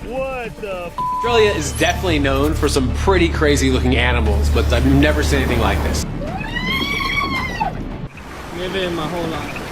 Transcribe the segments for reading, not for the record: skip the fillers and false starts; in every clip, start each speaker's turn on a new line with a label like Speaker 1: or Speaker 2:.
Speaker 1: What the f?
Speaker 2: Australia is definitely known for some pretty crazy looking animals, but I've never seen anything like this.
Speaker 1: Never in my whole life.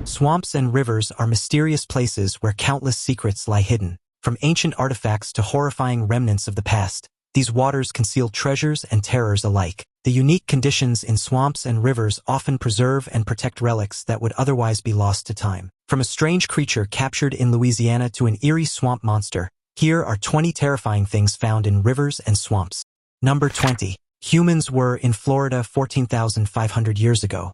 Speaker 3: Swamps and rivers are mysterious places where countless secrets lie hidden. From ancient artifacts to horrifying remnants of the past, these waters conceal treasures and terrors alike. The unique conditions in swamps and rivers often preserve and protect relics that would otherwise be lost to time. From a strange creature captured in Louisiana to an eerie swamp monster, here are 20 terrifying things found in rivers and swamps. Number 20. Humans were in Florida 14,500 years ago.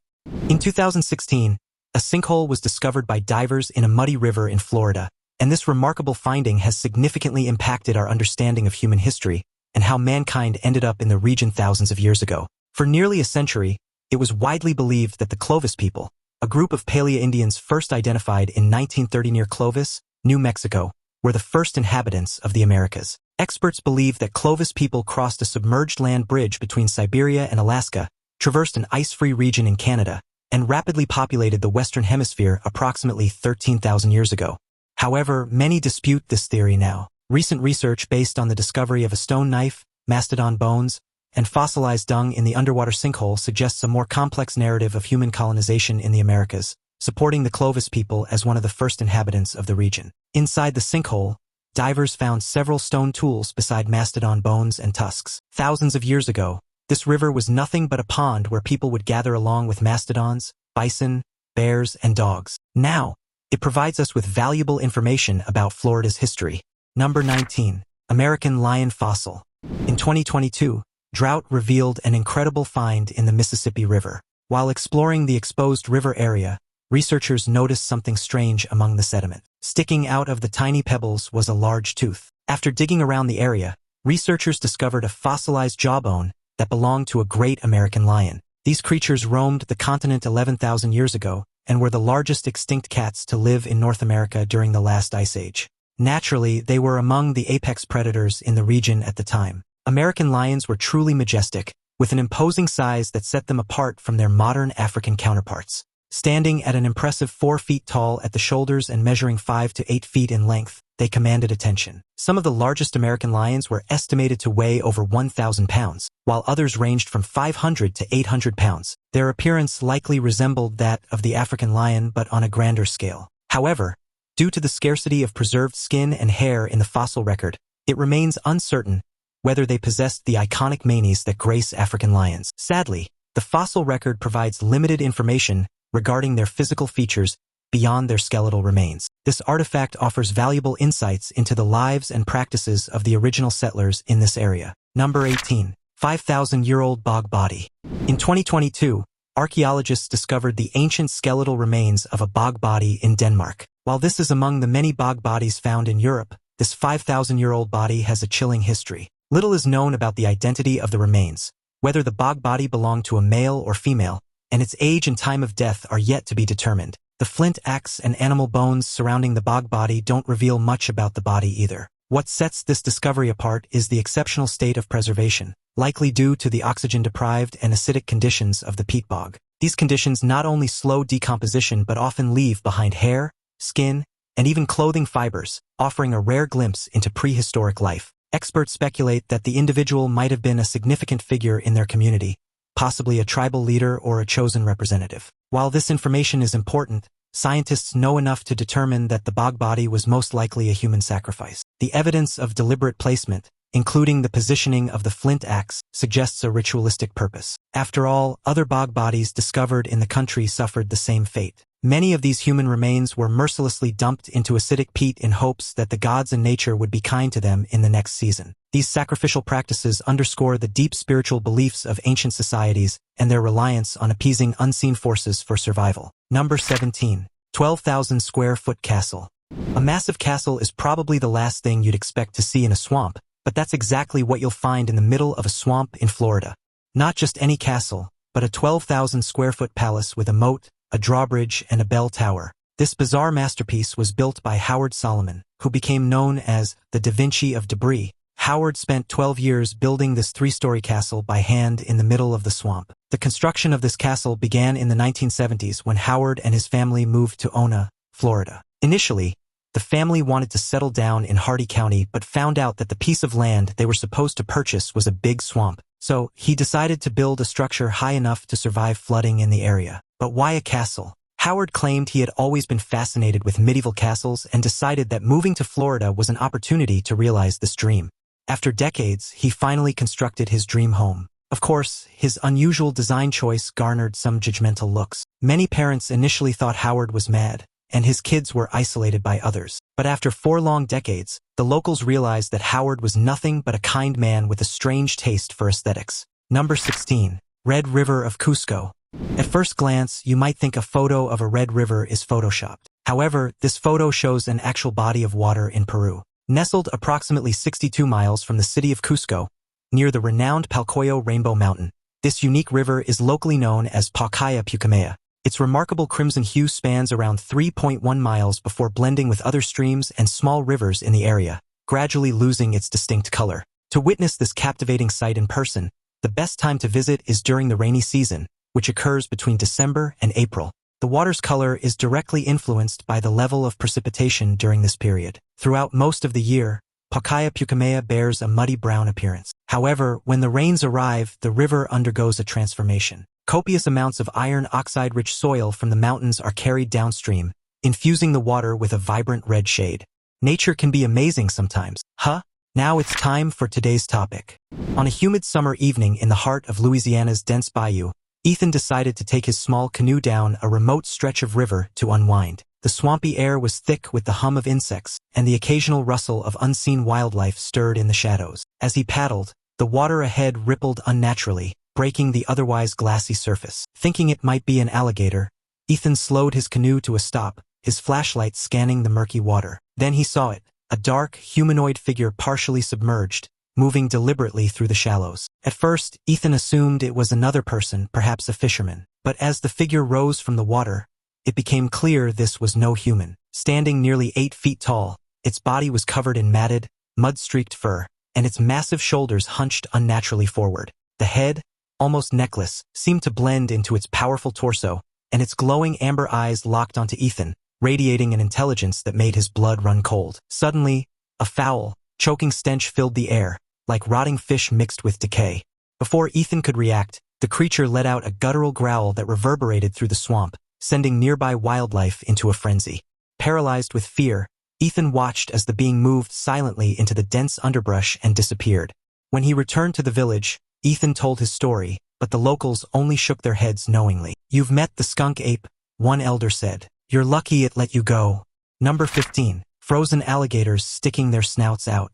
Speaker 3: In 2016, a sinkhole was discovered by divers in a muddy river in Florida, and this remarkable finding has significantly impacted our understanding of human history and how mankind ended up in the region thousands of years ago. For nearly a century, it was widely believed that the Clovis people, a group of Paleo-Indians first identified in 1930 near Clovis, New Mexico, were the first inhabitants of the Americas. Experts believe that Clovis people crossed a submerged land bridge between Siberia and Alaska, traversed an ice-free region in Canada, and rapidly populated the Western Hemisphere approximately 13,000 years ago. However, many dispute this theory now. Recent research based on the discovery of a stone knife, mastodon bones, and fossilized dung in the underwater sinkhole suggests a more complex narrative of human colonization in the Americas, supporting the Clovis people as one of the first inhabitants of the region. Inside the sinkhole, divers found several stone tools beside mastodon bones and tusks. Thousands of years ago, this river was nothing but a pond where people would gather along with mastodons, bison, bears, and dogs. Now, it provides us with valuable information about Florida's history. Number 19. American lion fossil. In 2022, drought revealed an incredible find in the Mississippi River. While exploring the exposed river area, researchers noticed something strange among the sediment. Sticking out of the tiny pebbles was a large tooth. After digging around the area, researchers discovered a fossilized jawbone that belonged to a great American lion. These creatures roamed the continent 11,000 years ago and were the largest extinct cats to live in North America during the last ice age. Naturally, they were among the apex predators in the region at the time. American lions were truly majestic, with an imposing size that set them apart from their modern African counterparts. Standing at an impressive 4 feet tall at the shoulders and measuring 5 to 8 feet in length, they commanded attention. Some of the largest American lions were estimated to weigh over 1,000 pounds, while others ranged from 500 to 800 pounds. Their appearance likely resembled that of the African lion but on a grander scale. However, due to the scarcity of preserved skin and hair in the fossil record, it remains uncertain whether they possessed the iconic manes that grace African lions. Sadly, the fossil record provides limited information regarding their physical features beyond their skeletal remains. This artifact offers valuable insights into the lives and practices of the original settlers in this area. Number 18. 5,000-year-old bog body. In 2022, archaeologists discovered the ancient skeletal remains of a bog body in Denmark. While this is among the many bog bodies found in Europe, this 5,000-year-old body has a chilling history. Little is known about the identity of the remains, whether the bog body belonged to a male or female, and its age and time of death are yet to be determined. The flint axe and animal bones surrounding the bog body don't reveal much about the body either. What sets this discovery apart is the exceptional state of preservation, likely due to the oxygen-deprived and acidic conditions of the peat bog. These conditions not only slow decomposition but often leave behind hair, skin, and even clothing fibers, offering a rare glimpse into prehistoric life. Experts speculate that the individual might have been a significant figure in their community, possibly a tribal leader or a chosen representative. While this information is important, scientists know enough to determine that the bog body was most likely a human sacrifice. The evidence of deliberate placement, including the positioning of the flint axe, suggests a ritualistic purpose. After all, other bog bodies discovered in the country suffered the same fate. Many of these human remains were mercilessly dumped into acidic peat in hopes that the gods and nature would be kind to them in the next season. These sacrificial practices underscore the deep spiritual beliefs of ancient societies and their reliance on appeasing unseen forces for survival. Number 17. 12,000 square foot castle. A massive castle is probably the last thing you'd expect to see in a swamp, but that's exactly what you'll find in the middle of a swamp in Florida. Not just any castle, but a 12,000 square foot palace with a moat, a drawbridge, and a bell tower. This bizarre masterpiece was built by Howard Solomon, who became known as the Da Vinci of debris. Howard spent 12 years building this 3-story castle by hand in the middle of the swamp. The construction of this castle began in the 1970s when Howard and his family moved to Ona, Florida. Initially, The family wanted to settle down in Hardy County but found out that the piece of land they were supposed to purchase was a big swamp. So, he decided to build a structure high enough to survive flooding in the area. But why a castle? Howard claimed he had always been fascinated with medieval castles and decided that moving to Florida was an opportunity to realize this dream. After decades, he finally constructed his dream home. Of course, his unusual design choice garnered some judgmental looks. Many parents initially thought Howard was mad, and his kids were isolated by others. But after 4 long decades, the locals realized that Howard was nothing but a kind man with a strange taste for aesthetics. Number 16. Red River of Cusco. At first glance, you might think a photo of a red river is photoshopped. However, this photo shows an actual body of water in Peru. Nestled approximately 62 miles from the city of Cusco, near the renowned Palcoyo Rainbow Mountain, this unique river is locally known as Paucaya Pucamaya. Its remarkable crimson hue spans around 3.1 miles before blending with other streams and small rivers in the area, gradually losing its distinct color. To witness this captivating sight in person, the best time to visit is during the rainy season, which occurs between December and April. The water's color is directly influenced by the level of precipitation during this period. Throughout most of the year, Paucaya Pucamaya bears a muddy brown appearance. However, when the rains arrive, the river undergoes a transformation. Copious amounts of iron oxide-rich soil from the mountains are carried downstream, infusing the water with a vibrant red shade. Nature can be amazing sometimes, huh? Now it's time for today's topic. On a humid summer evening in the heart of Louisiana's dense bayou, Ethan decided to take his small canoe down a remote stretch of river to unwind. The swampy air was thick with the hum of insects, and the occasional rustle of unseen wildlife stirred in the shadows. As he paddled, the water ahead rippled unnaturally, breaking the otherwise glassy surface. Thinking it might be an alligator, Ethan slowed his canoe to a stop, his flashlight scanning the murky water. Then he saw it, a dark, humanoid figure partially submerged, moving deliberately through the shallows. At first, Ethan assumed it was another person, perhaps a fisherman. But as the figure rose from the water, it became clear this was no human. Standing nearly 8 feet tall, its body was covered in matted, mud-streaked fur, and its massive shoulders hunched unnaturally forward. The head, almost necklace, seemed to blend into its powerful torso, and its glowing amber eyes locked onto Ethan, radiating an intelligence that made his blood run cold. Suddenly, a foul, choking stench filled the air, like rotting fish mixed with decay. Before Ethan could react, the creature let out a guttural growl that reverberated through the swamp, sending nearby wildlife into a frenzy. Paralyzed with fear, Ethan watched as the being moved silently into the dense underbrush and disappeared. When he returned to the village, Ethan told his story, but the locals only shook their heads knowingly. "You've met the skunk ape," one elder said. "You're lucky it let you go." Number 15. Frozen alligators sticking their snouts out.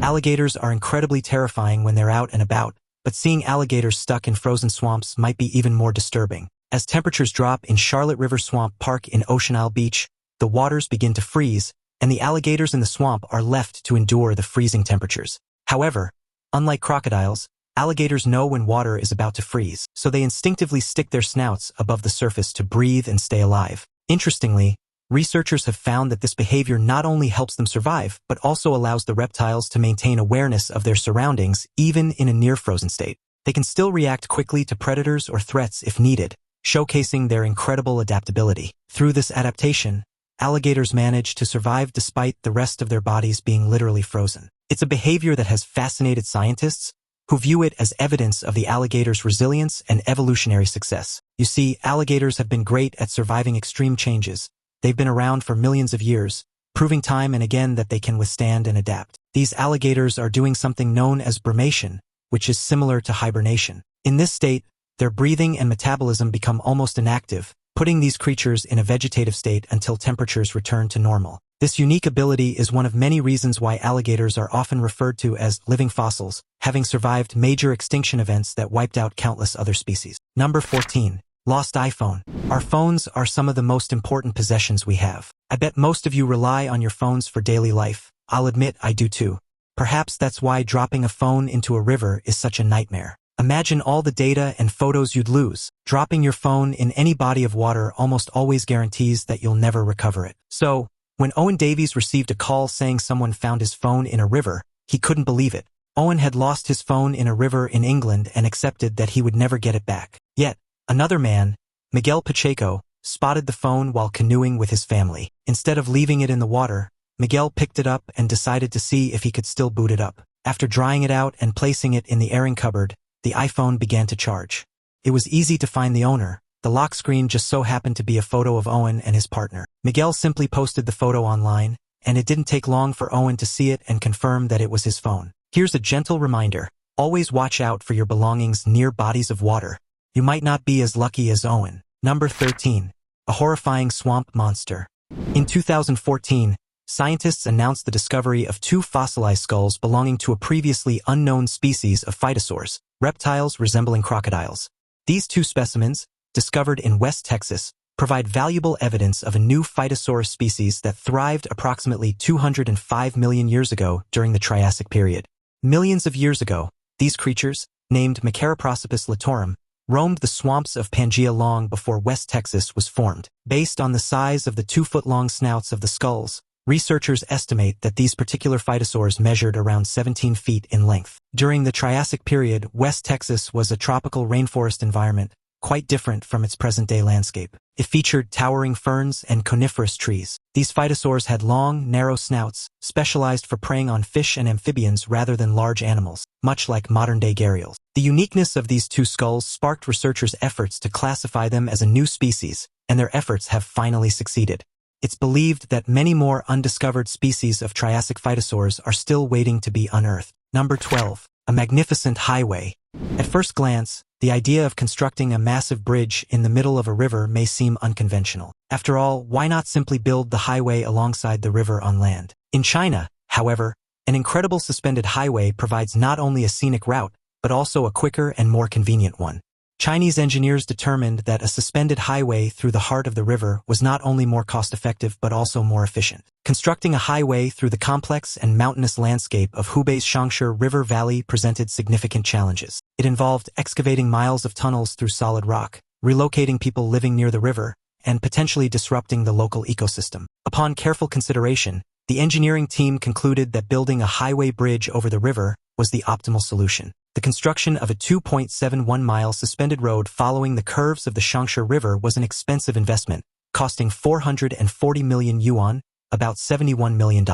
Speaker 3: Alligators are incredibly terrifying when they're out and about, but seeing alligators stuck in frozen swamps might be even more disturbing. As temperatures drop in Charlotte River Swamp Park in Ocean Isle Beach, the waters begin to freeze, and the alligators in the swamp are left to endure the freezing temperatures. However, unlike crocodiles, alligators know when water is about to freeze, so they instinctively stick their snouts above the surface to breathe and stay alive. Interestingly, researchers have found that this behavior not only helps them survive, but also allows the reptiles to maintain awareness of their surroundings even in a near-frozen state. They can still react quickly to predators or threats if needed, showcasing their incredible adaptability. Through this adaptation, alligators manage to survive despite the rest of their bodies being literally frozen. It's a behavior that has fascinated scientists, who view it as evidence of the alligator's resilience and evolutionary success. You see, alligators have been great at surviving extreme changes. They've been around for millions of years, proving time and again that they can withstand and adapt. These alligators are doing something known as brumation, which is similar to hibernation. In this state, their breathing and metabolism become almost inactive, putting these creatures in a vegetative state until temperatures return to normal. This unique ability is one of many reasons why alligators are often referred to as living fossils, having survived major extinction events that wiped out countless other species. Number 14. Lost iPhone. Our phones are some of the most important possessions we have. I bet most of you rely on your phones for daily life. I'll admit I do too. Perhaps that's why dropping a phone into a river is such a nightmare. Imagine all the data and photos you'd lose. Dropping your phone in any body of water almost always guarantees that you'll never recover it. So, when Owen Davies received a call saying someone found his phone in a river, he couldn't believe it. Owen had lost his phone in a river in England and accepted that he would never get it back. Yet, another man, Miguel Pacheco, spotted the phone while canoeing with his family. Instead of leaving it in the water, Miguel picked it up and decided to see if he could still boot it up. After drying it out and placing it in the airing cupboard, the iPhone began to charge. It was easy to find the owner. The lock screen just so happened to be a photo of Owen and his partner. Miguel simply posted the photo online, and it didn't take long for Owen to see it and confirm that it was his phone. Here's a gentle reminder. Always watch out for your belongings near bodies of water. You might not be as lucky as Owen. Number 13. A horrifying swamp monster. In 2014, scientists announced the discovery of 2 fossilized skulls belonging to a previously unknown species of phytosaurs, reptiles resembling crocodiles. These 2 specimens, discovered in West Texas, provide valuable evidence of a new phytosaur species that thrived approximately 205 million years ago during the Triassic period. Millions of years ago, these creatures, named Macaroprosopus litorum, roamed the swamps of Pangaea long before West Texas was formed. Based on the size of the 2-foot-long snouts of the skulls, researchers estimate that these particular phytosaurs measured around 17 feet in length. During the Triassic period, West Texas was a tropical rainforest environment, quite different from its present-day landscape. It featured towering ferns and coniferous trees. These phytosaurs had long, narrow snouts, specialized for preying on fish and amphibians rather than large animals, much like modern-day gharials. The uniqueness of these 2 skulls sparked researchers' efforts to classify them as a new species, and their efforts have finally succeeded. It's believed that many more undiscovered species of Triassic phytosaurs are still waiting to be unearthed. Number 12. A magnificent highway. At first glance, the idea of constructing a massive bridge in the middle of a river may seem unconventional. After all, why not simply build the highway alongside the river on land? In China, however, an incredible suspended highway provides not only a scenic route, but also a quicker and more convenient one. Chinese engineers determined that a suspended highway through the heart of the river was not only more cost-effective but also more efficient. Constructing a highway through the complex and mountainous landscape of Hubei's Changsha River Valley presented significant challenges. It involved excavating miles of tunnels through solid rock, relocating people living near the river, and potentially disrupting the local ecosystem. Upon careful consideration, the engineering team concluded that building a highway bridge over the river was the optimal solution. The construction of a 2.71-mile suspended road following the curves of the Changsha River was an expensive investment, costing 440 million yuan, about $71 million.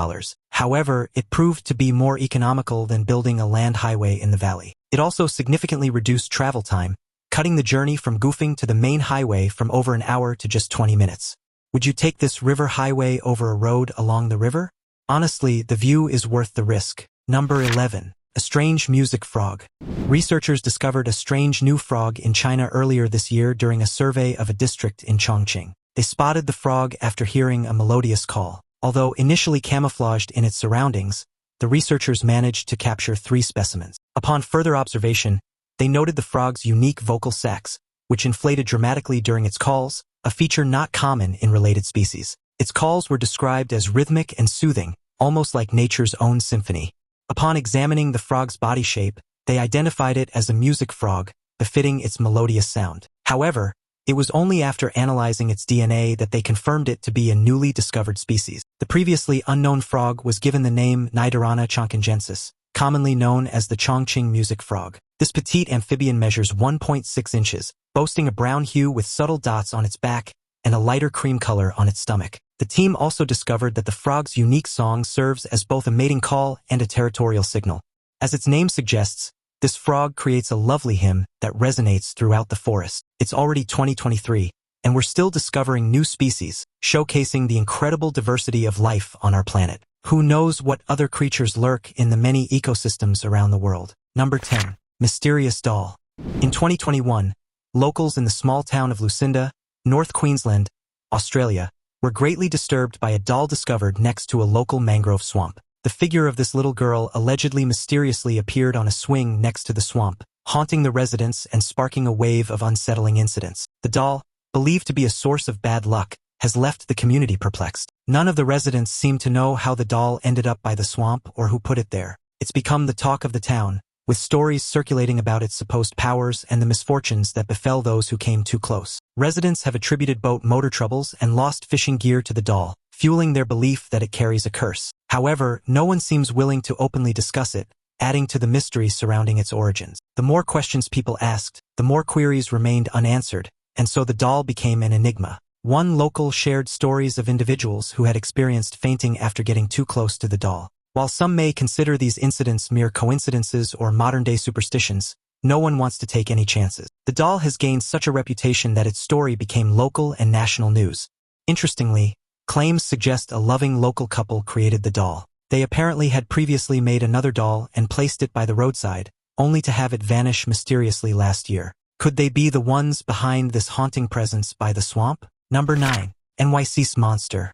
Speaker 3: However, it proved to be more economical than building a land highway in the valley. It also significantly reduced travel time, cutting the journey from Gufeng to the main highway from over an hour to just 20 minutes. Would you take this river highway over a road along the river? Honestly, the view is worth the risk. Number 11. A strange music frog. Researchers discovered a strange new frog in China earlier this year during a survey of a district in Chongqing. They spotted the frog after hearing a melodious call. Although initially camouflaged in its surroundings, the researchers managed to capture 3 specimens. Upon further observation, they noted the frog's unique vocal sacs, which inflated dramatically during its calls, a feature not common in related species. Its calls were described as rhythmic and soothing, almost like nature's own symphony. Upon examining the frog's body shape, they identified it as a music frog, befitting its melodious sound. However, it was only after analyzing its DNA that they confirmed it to be a newly discovered species. The previously unknown frog was given the name Nidorana chongqingensis, commonly known as the Chongqing music frog. This petite amphibian measures 1.6 inches, boasting a brown hue with subtle dots on its back and a lighter cream color on its stomach. The team also discovered that the frog's unique song serves as both a mating call and a territorial signal. As its name suggests, this frog creates a lovely hymn that resonates throughout the forest. It's already 2023, and we're still discovering new species, showcasing the incredible diversity of life on our planet. Who knows what other creatures lurk in the many ecosystems around the world? Number 10. Mysterious doll. In 2021, locals in the small town of Lucinda, North Queensland, Australia, were greatly disturbed by a doll discovered next to a local mangrove swamp. The figure of this little girl allegedly mysteriously appeared on a swing next to the swamp, haunting the residents and sparking a wave of unsettling incidents. The doll, believed to be a source of bad luck, has left the community perplexed. None of the residents seem to know how the doll ended up by the swamp or who put it there. It's become the talk of the town, with stories circulating about its supposed powers and the misfortunes that befell those who came too close. Residents have attributed boat motor troubles and lost fishing gear to the doll, fueling their belief that it carries a curse. However, no one seems willing to openly discuss it, adding to the mystery surrounding its origins. The more questions people asked, the more queries remained unanswered, and so the doll became an enigma. One local shared stories of individuals who had experienced fainting after getting too close to the doll. While some may consider these incidents mere coincidences or modern-day superstitions, no one wants to take any chances. The doll has gained such a reputation that its story became local and national news. Interestingly, claims suggest a loving local couple created the doll. They apparently had previously made another doll and placed it by the roadside, only to have it vanish mysteriously last year. Could they be the ones behind this haunting presence by the swamp? Number 9. NYC's Monster.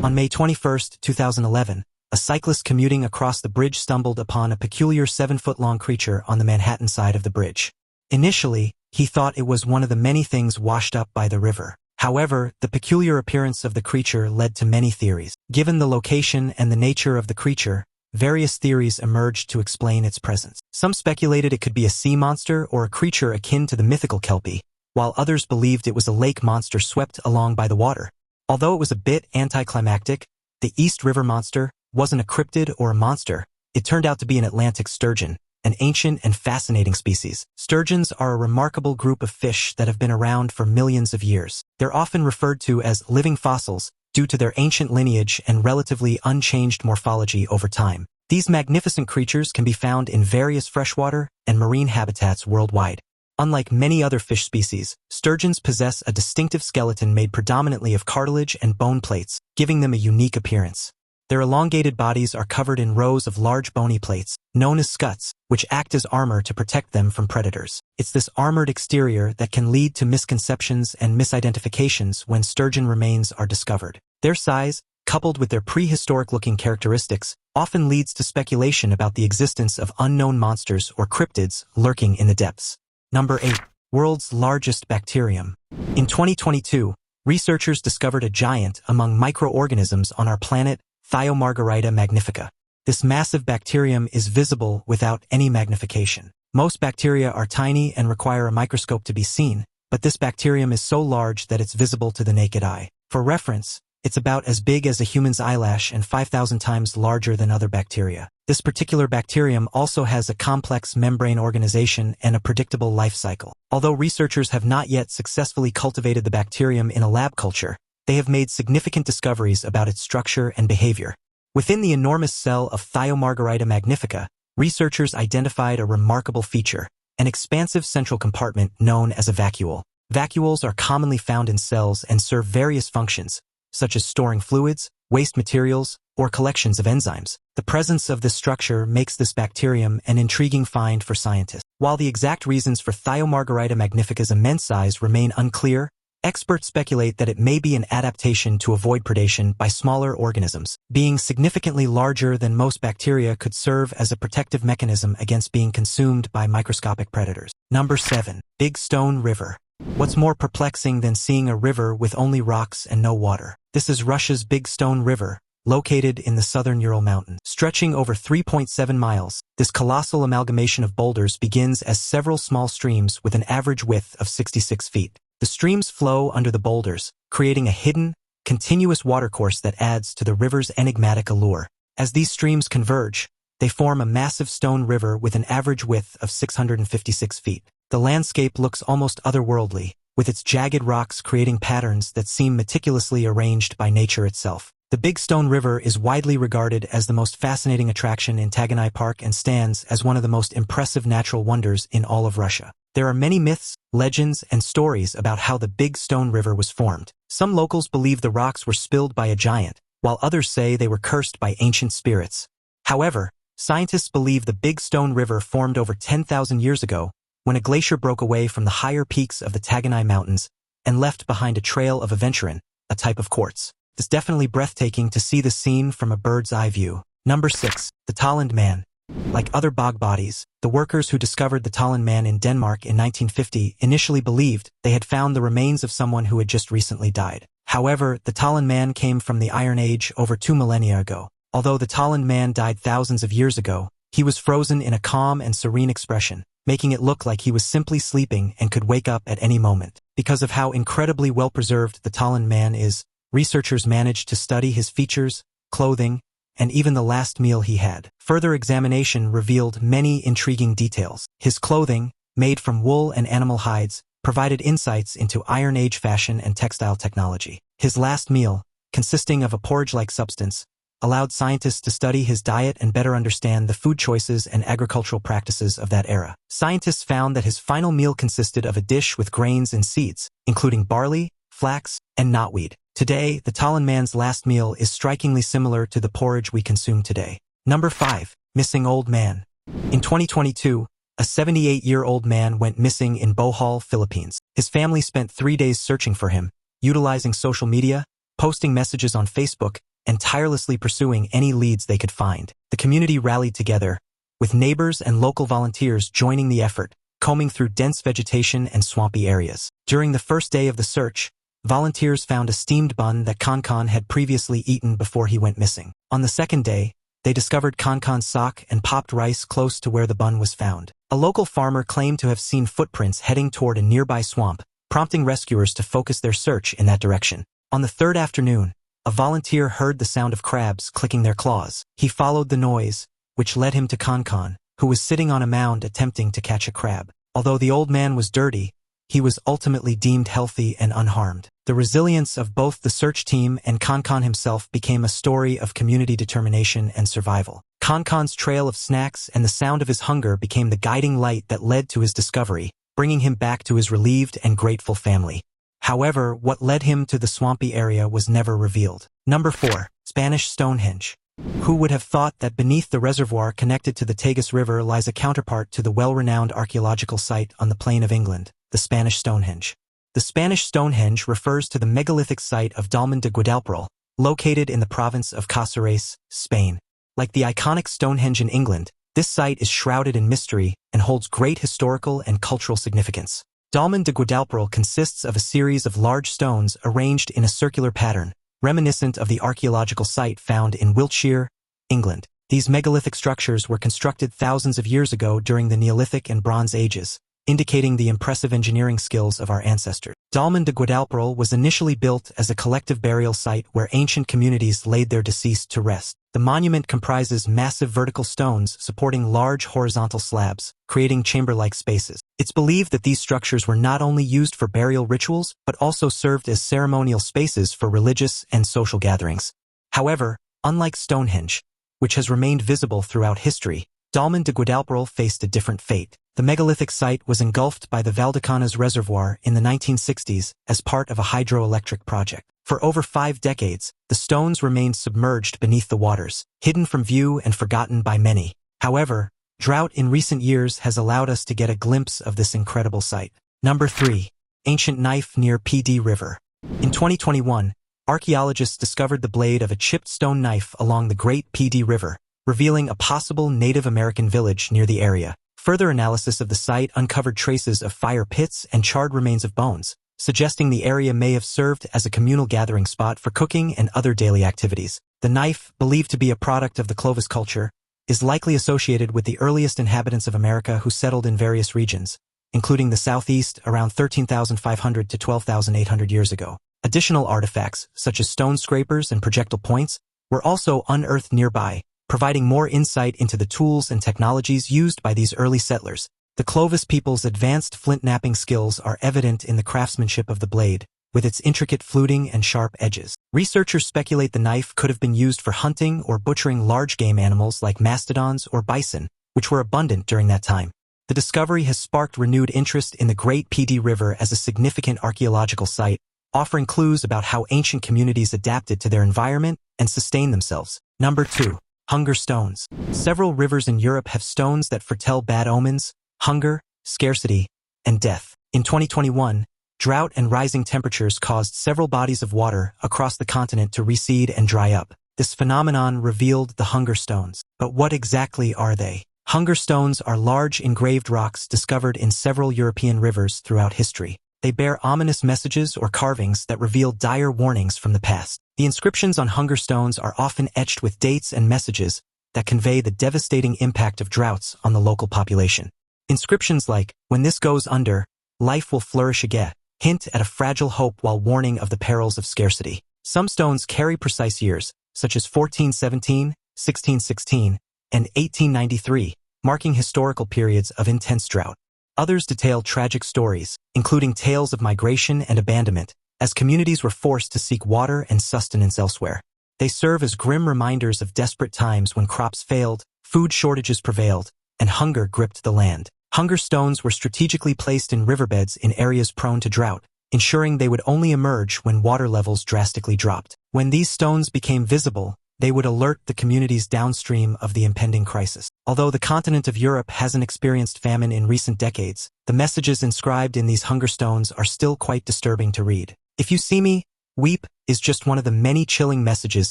Speaker 3: On May 21, 2011, a cyclist commuting across the bridge stumbled upon a peculiar 7-foot-long creature on the Manhattan side of the bridge. Initially, he thought it was one of the many things washed up by the river. However, the peculiar appearance of the creature led to many theories. Given the location and the nature of the creature, various theories emerged to explain its presence. Some speculated it could be a sea monster or a creature akin to the mythical Kelpie, while others believed it was a lake monster swept along by the water. Although it was a bit anticlimactic, the East River monster wasn't a cryptid or a monster. It turned out to be an Atlantic sturgeon, an ancient and fascinating species. Sturgeons are a remarkable group of fish that have been around for millions of years. They're often referred to as living fossils due to their ancient lineage and relatively unchanged morphology over time. These magnificent creatures can be found in various freshwater and marine habitats worldwide. Unlike many other fish species, sturgeons possess a distinctive skeleton made predominantly of cartilage and bone plates, giving them a unique appearance. Their elongated bodies are covered in rows of large bony plates, known as scuts, which act as armor to protect them from predators. It's this armored exterior that can lead to misconceptions and misidentifications when sturgeon remains are discovered. Their size, coupled with their prehistoric-looking characteristics, often leads to speculation about the existence of unknown monsters or cryptids lurking in the depths. Number 8. World's largest bacterium. In 2022, researchers discovered a giant among microorganisms on our planet, Thiomargarita magnifica. This massive bacterium is visible without any magnification. Most bacteria are tiny and require a microscope to be seen, but this bacterium is so large that it's visible to the naked eye. For reference, it's about as big as a human's eyelash and 5,000 times larger than other bacteria. This particular bacterium also has a complex membrane organization and a predictable life cycle. Although researchers have not yet successfully cultivated the bacterium in a lab culture, they have made significant discoveries about its structure and behavior. Within the enormous cell of Thiomargarita magnifica, researchers identified a remarkable feature, an expansive central compartment known as a vacuole. Vacuoles are commonly found in cells and serve various functions, such as storing fluids, waste materials, or collections of enzymes. The presence of this structure makes this bacterium an intriguing find for scientists. While the exact reasons for Thiomargarita magnifica's immense size remain unclear, experts speculate that it may be an adaptation to avoid predation by smaller organisms. Being significantly larger than most bacteria could serve as a protective mechanism against being consumed by microscopic predators. Number 7. Big Stone River. What's more perplexing than seeing a river with only rocks and no water? This is Russia's Big Stone River, located in the southern Ural Mountains. Stretching over 3.7 miles, this colossal amalgamation of boulders begins as several small streams with an average width of 66 feet. The streams flow under the boulders, creating a hidden, continuous watercourse that adds to the river's enigmatic allure. As these streams converge, they form a massive stone river with an average width of 656 feet. The landscape looks almost otherworldly, with its jagged rocks creating patterns that seem meticulously arranged by nature itself. The Big Stone River is widely regarded as the most fascinating attraction in Taganai Park and stands as one of the most impressive natural wonders in all of Russia. There are many myths, legends, and stories about how the Big Stone River was formed. Some locals believe the rocks were spilled by a giant, while others say they were cursed by ancient spirits. However, scientists believe the Big Stone River formed over 10,000 years ago, when a glacier broke away from the higher peaks of the Taganai Mountains and left behind a trail of aventurine, a type of quartz. It's definitely breathtaking to see the scene from a bird's eye view. Number 6. The Talland Man. Like other bog bodies, the workers who discovered the Talland Man in Denmark in 1950 initially believed they had found the remains of someone who had just recently died. However, the Talland Man came from the Iron Age over 2 millennia ago. Although the Talland Man died thousands of years ago, he was frozen in a calm and serene expression, making it look like he was simply sleeping and could wake up at any moment. Because of how incredibly well-preserved the Talland Man is, researchers managed to study his features, clothing, and even the last meal he had. Further examination revealed many intriguing details. His clothing, made from wool and animal hides, provided insights into Iron Age fashion and textile technology. His last meal, consisting of a porridge-like substance, allowed scientists to study his diet and better understand the food choices and agricultural practices of that era. Scientists found that his final meal consisted of a dish with grains and seeds, including barley, flax, and knotweed. Today, the Talon man's last meal is strikingly similar to the porridge we consume today. Number 5. Missing old man. In 2022, a 78-year-old man went missing in Bohol, Philippines. His family spent 3 days searching for him, utilizing social media, posting messages on Facebook, and tirelessly pursuing any leads they could find. The community rallied together, with neighbors and local volunteers joining the effort, combing through dense vegetation and swampy areas. During the first day of the search, volunteers found a steamed bun that Kankan had previously eaten before he went missing. On the second day, they discovered Kankan's sock and popped rice close to where the bun was found. A local farmer claimed to have seen footprints heading toward a nearby swamp, prompting rescuers to focus their search in that direction. On the third afternoon, a volunteer heard the sound of crabs clicking their claws. He followed the noise, which led him to Kankan, who was sitting on a mound attempting to catch a crab. Although the old man was dirty, he was ultimately deemed healthy and unharmed. The resilience of both the search team and Kankan himself became a story of community determination and survival. Kankan's trail of snacks and the sound of his hunger became the guiding light that led to his discovery, bringing him back to his relieved and grateful family. However, what led him to the swampy area was never revealed. Number 4. Spanish Stonehenge. Who would have thought that beneath the reservoir connected to the Tagus River lies a counterpart to the well-renowned archaeological site on the plain of England, the Spanish Stonehenge? The Spanish Stonehenge refers to the megalithic site of Dolmen de Guadalperal, located in the province of Cáceres, Spain. Like the iconic Stonehenge in England, this site is shrouded in mystery and holds great historical and cultural significance. Dolmen de Guadalperal consists of a series of large stones arranged in a circular pattern, reminiscent of the archaeological site found in Wiltshire, England. These megalithic structures were constructed thousands of years ago during the Neolithic and Bronze Ages, indicating the impressive engineering skills of our ancestors. Dolmen de Guadalperal was initially built as a collective burial site where ancient communities laid their deceased to rest. The monument comprises massive vertical stones supporting large horizontal slabs, creating chamber-like spaces. It's believed that these structures were not only used for burial rituals, but also served as ceremonial spaces for religious and social gatherings. However, unlike Stonehenge, which has remained visible throughout history, Dolmen de Guadalperal faced a different fate. The megalithic site was engulfed by the Valdecañas Reservoir in the 1960s as part of a hydroelectric project. For over 5 decades, the stones remained submerged beneath the waters, hidden from view and forgotten by many. However, drought in recent years has allowed us to get a glimpse of this incredible site. Number 3. Ancient knife near PD River. In 2021, archaeologists discovered the blade of a chipped stone knife along the Great PD River, revealing a possible Native American village near the area. Further analysis of the site uncovered traces of fire pits and charred remains of bones, suggesting the area may have served as a communal gathering spot for cooking and other daily activities. The knife, believed to be a product of the Clovis culture, is likely associated with the earliest inhabitants of America who settled in various regions, including the Southeast around 13,500 to 12,800 years ago. Additional artifacts, such as stone scrapers and projectile points, were also unearthed nearby, providing more insight into the tools and technologies used by these early settlers. The Clovis people's advanced flint-knapping skills are evident in the craftsmanship of the blade, with its intricate fluting and sharp edges. Researchers speculate the knife could have been used for hunting or butchering large game animals like mastodons or bison, which were abundant during that time. The discovery has sparked renewed interest in the Great PD River as a significant archaeological site, offering clues about how ancient communities adapted to their environment and sustained themselves. Number 2. Hunger stones. Several rivers in Europe have stones that foretell bad omens, hunger, scarcity, and death. In 2021, drought and rising temperatures caused several bodies of water across the continent to recede and dry up. This phenomenon revealed the hunger stones. But what exactly are they? Hunger stones are large engraved rocks discovered in several European rivers throughout history. They bear ominous messages or carvings that reveal dire warnings from the past. The inscriptions on hunger stones are often etched with dates and messages that convey the devastating impact of droughts on the local population. Inscriptions like, "When this goes under, life will flourish again," hint at a fragile hope while warning of the perils of scarcity. Some stones carry precise years, such as 1417, 1616, and 1893, marking historical periods of intense drought. Others detail tragic stories, including tales of migration and abandonment, as communities were forced to seek water and sustenance elsewhere. They serve as grim reminders of desperate times when crops failed, food shortages prevailed, and hunger gripped the land. Hunger stones were strategically placed in riverbeds in areas prone to drought, ensuring they would only emerge when water levels drastically dropped. When these stones became visible, they would alert the communities downstream of the impending crisis. Although the continent of Europe hasn't experienced famine in recent decades, the messages inscribed in these hunger stones are still quite disturbing to read. "If you see me, weep" is just one of the many chilling messages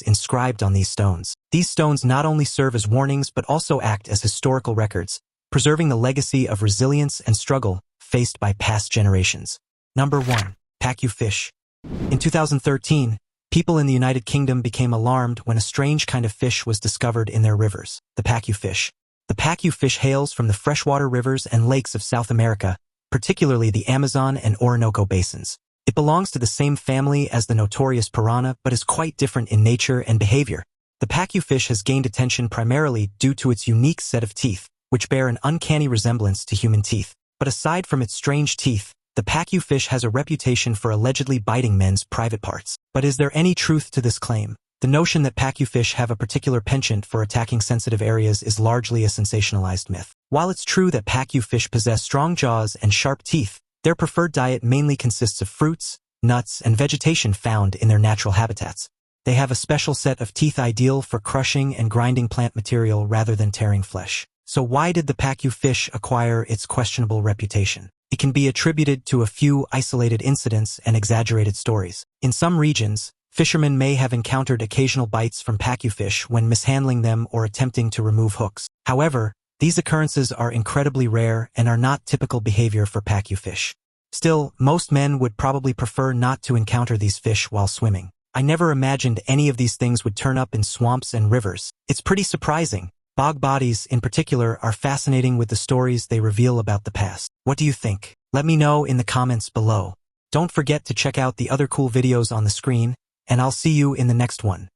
Speaker 3: inscribed on these stones. These stones not only serve as warnings but also act as historical records, preserving the legacy of resilience and struggle faced by past generations. Number 1. Pacu fish. In 2013, people in the United Kingdom became alarmed when a strange kind of fish was discovered in their rivers, the pacu fish. The pacu fish hails from the freshwater rivers and lakes of South America, particularly the Amazon and Orinoco basins. It belongs to the same family as the notorious piranha but is quite different in nature and behavior. The pacu fish has gained attention primarily due to its unique set of teeth, which bear an uncanny resemblance to human teeth. But aside from its strange teeth, the pacu fish has a reputation for allegedly biting men's private parts. But is there any truth to this claim? The notion that pacu fish have a particular penchant for attacking sensitive areas is largely a sensationalized myth. While it's true that pacu fish possess strong jaws and sharp teeth, their preferred diet mainly consists of fruits, nuts, and vegetation found in their natural habitats. They have a special set of teeth ideal for crushing and grinding plant material rather than tearing flesh. So why did the pacu fish acquire its questionable reputation? It can be attributed to a few isolated incidents and exaggerated stories. In some regions, fishermen may have encountered occasional bites from pacu fish when mishandling them or attempting to remove hooks. However, these occurrences are incredibly rare and are not typical behavior for pacu fish. Still, most men would probably prefer not to encounter these fish while swimming. I never imagined any of these things would turn up in swamps and rivers. It's pretty surprising. Bog bodies, in particular, are fascinating with the stories they reveal about the past. What do you think? Let me know in the comments below. Don't forget to check out the other cool videos on the screen, and I'll see you in the next one.